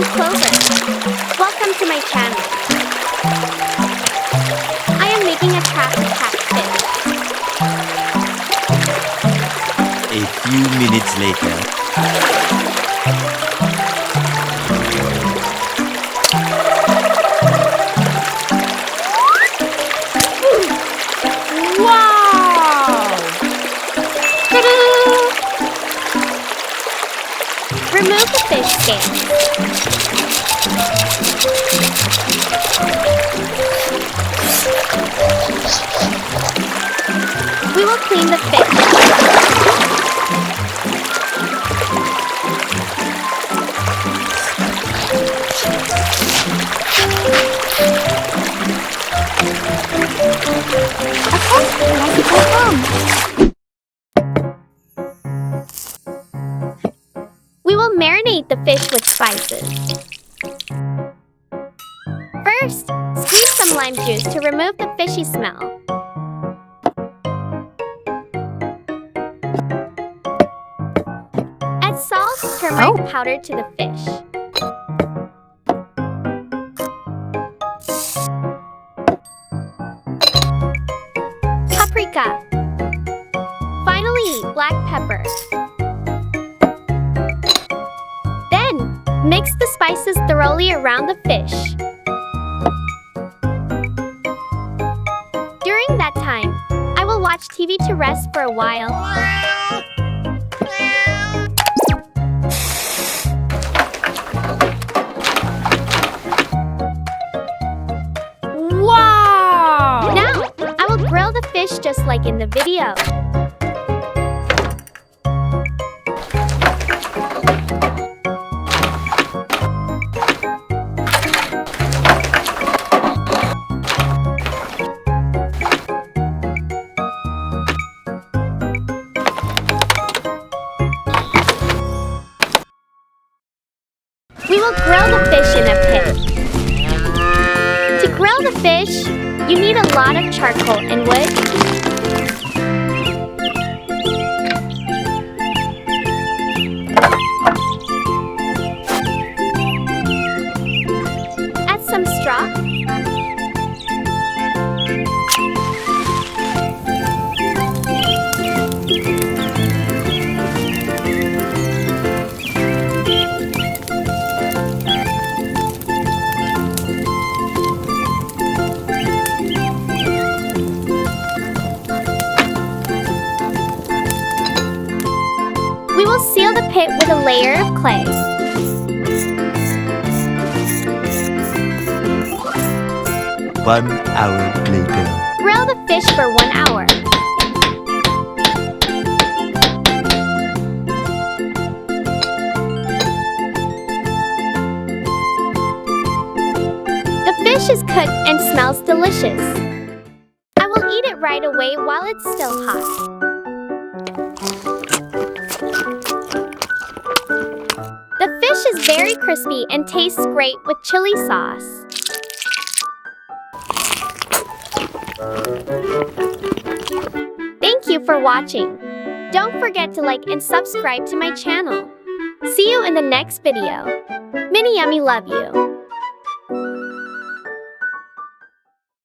Clover. Welcome to my channel. I am making a trap to catch fish. A few minutes later. Wow! Remove the fish scales. We will clean the fish. We will marinate the fish with spices. First, squeeze some lime juice to remove the fishy smell. Add salt, turmeric powder to the fish. Paprika. Finally, black pepper. Then, mix the spices thoroughly around the fish. During that time, I will watch TV to rest for a while. Wow! Now, I will grill the fish just like in the video. We will grill the fish in a pit. To grill the fish, you need a lot of charcoal and wood. Add some straw. We will seal the pit with a layer of clay. 1 hour later. Grill the fish for 1 hour. The fish is cooked and smells delicious. I will eat it right away while it's still hot. The fish is very crispy and tastes great with chili sauce. Thank you for watching. Don't forget to like and subscribe to my channel. See you in the next video. Mini Yummy love you.